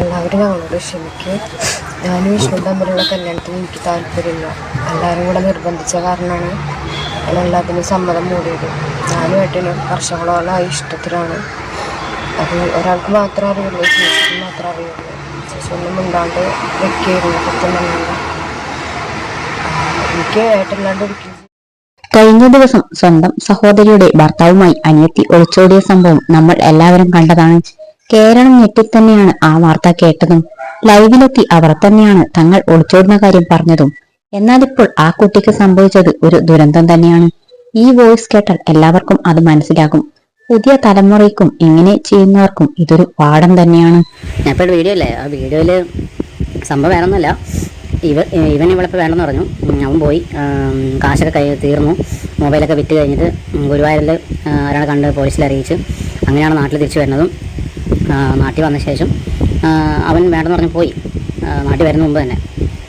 എല്ലാവരും ഞങ്ങളോട് ക്ഷമിക്കുക. ഞാനും വിഷ്ണു തമ്മിലുള്ള കല്യാണത്തിന് എനിക്ക് താല്പര്യമില്ല. എല്ലാവരും കൂടെ നിർബന്ധിച്ച കാരണമാണ് എല്ലാത്തിനും സമ്മതം മൂടിയത്. ഞാനും ഏട്ടനും വർഷങ്ങളോളമായി ഇഷ്ടത്തിലാണ്. അത് ഒരാൾക്ക് മാത്രമേ അറിയുള്ളൂ, ചേച്ചിക്ക് മാത്രമേ അറിയുള്ളൂ. ചേച്ചി ഒന്നും മിണ്ടാണ്ട് വെക്കുകയായിരുന്നു. എനിക്ക് ഏട്ടല്ലാണ്ട് ഒരിക്കലും. കഴിഞ്ഞ ദിവസം സ്വന്തം സഹോദരിയുടെ ഭർത്താവുമായി അനിയത്തി ഒളിച്ചോടിയ സംഭവം നമ്മൾ എല്ലാവരും കണ്ടതാണ്. കേരളം ഞെട്ടിത്തന്നെയാണ് ആ വാർത്ത കേട്ടതും. ലൈവിലെത്തി അവർ തന്നെയാണ് തങ്ങൾ ഒളിച്ചോടുന്ന കാര്യം പറഞ്ഞതും. എന്നാൽ ഇപ്പോൾ ആ കുട്ടിക്ക് സംഭവിച്ചത് ഒരു ദുരന്തം തന്നെയാണ്. ഈ വോയിസ് കേട്ടാൽ എല്ലാവർക്കും അത് മനസ്സിലാകും. പുതിയ തലമുറയ്ക്കും ഇങ്ങനെ ചെയ്യുന്നവർക്കും ഇതൊരു പാഠം തന്നെയാണ്. ഞാൻ ഇപ്പോൾ വീഡിയോ അല്ലേ, ആ വീഡിയോയില് സംഭവം വേണമെന്നല്ല, ഇവൻ ഇവളിപ്പോൾ വേണമെന്ന് പറഞ്ഞു. അവൻ പോയി കാശൊക്കെ തീർന്നു. മൊബൈലൊക്കെ വിറ്റ് കഴിഞ്ഞിട്ട് ഗുരുവായൂരിൽ ഒരാളെ കണ്ട് പോലീസിൽ അറിയിച്ച് അങ്ങനെയാണ് നാട്ടിൽ തിരിച്ചു വരുന്നതും. നാട്ടിൽ വന്ന ശേഷം അവൻ വേണ്ടെന്ന് പറഞ്ഞ് പോയി. നാട്ടിൽ വരുന്ന മുമ്പ് തന്നെ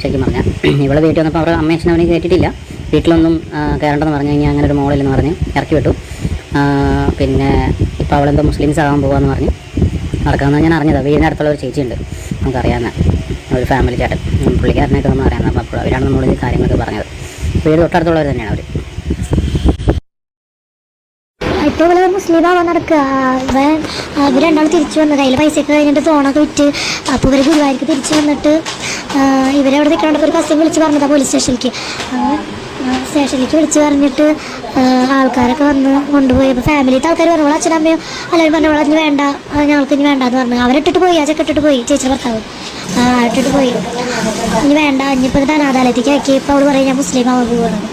ശരിക്കും പറഞ്ഞാൽ ഇവളെ വീട്ടിൽ വന്നപ്പോൾ അവരുടെ അമ്മയച്ഛനും അവനെ കയറ്റിയിട്ടില്ല. വീട്ടിലൊന്നും കയറേണ്ടെന്ന് പറഞ്ഞു കഴിഞ്ഞാൽ അങ്ങനെ ഒരു മോളിലെന്ന് പറഞ്ഞ് ഇറക്കി വിട്ടു. പിന്നെ ഇപ്പോൾ അവളെന്തോ മുസ്ലിംസ് ആകാൻ പോകുകയെന്ന് പറഞ്ഞ് നടക്കാമെന്ന് ഞാൻ അറിഞ്ഞത്. വീടിൻ്റെ അടുത്തുള്ള ഒരു ചേച്ചിയുണ്ട്, നമുക്കറിയാവുന്ന ഒരു ഫാമിലി ചേട്ടൻ, പുള്ളിക്കാരനായിട്ട് നമ്മൾ അറിയാവുന്ന. അപ്പോൾ അവരാണ് നമ്മളോട് ഈ കാര്യങ്ങളൊക്കെ പറഞ്ഞത്. വീട് തൊട്ടടുത്തുള്ളവർ തന്നെയാണ് അവർ. ഇപ്പോൾ ഇവിടെ മുസ്ലിം ആവാൻ നടക്കുക. ഇവർ രണ്ടാൾ തിരിച്ചു വന്നത് കയ്യിൽ പൈസയൊക്കെ കഴിഞ്ഞിട്ട് ഫോണൊക്കെ വിറ്റ്. അപ്പോൾ ഇവർ ഗുരുവായൂർക്ക് തിരിച്ചു വന്നിട്ട് ഇവരവിടെ നിൽക്കണപ്പോൾ ഒരു കസ്റ്റം വിളിച്ച് പറഞ്ഞതാണ് പോലീസ് സ്റ്റേഷനിലേക്ക്. സ്റ്റേഷനിലേക്ക് വിളിച്ച് പറഞ്ഞിട്ട് ആൾക്കാരൊക്കെ വന്ന് കൊണ്ടുപോയി. അപ്പോൾ ഫാമിലിത്തെ ആൾക്കാർ പറഞ്ഞു, അച്ഛനമ്മയോ എല്ലാവരും പറഞ്ഞു അതിന് വേണ്ട, ഞങ്ങൾക്ക് ഇനി വേണ്ടെന്ന് പറഞ്ഞു. അവരിട്ടിട്ട് പോയി, ആ ചെക്കിട്ടിട്ട് പോയി, ചേച്ചിയുടെ ഭർത്താവ് ഇട്ടിട്ട് പോയി. ഇനി വേണ്ട, ഇനിയിപ്പോൾ ഇത് അനാഥാലയത്തേക്ക് ആക്കി. ഇപ്പോൾ അവൾ പറയും ഞാൻ മുസ്ലിം ആവാൻ പോകുന്നത്.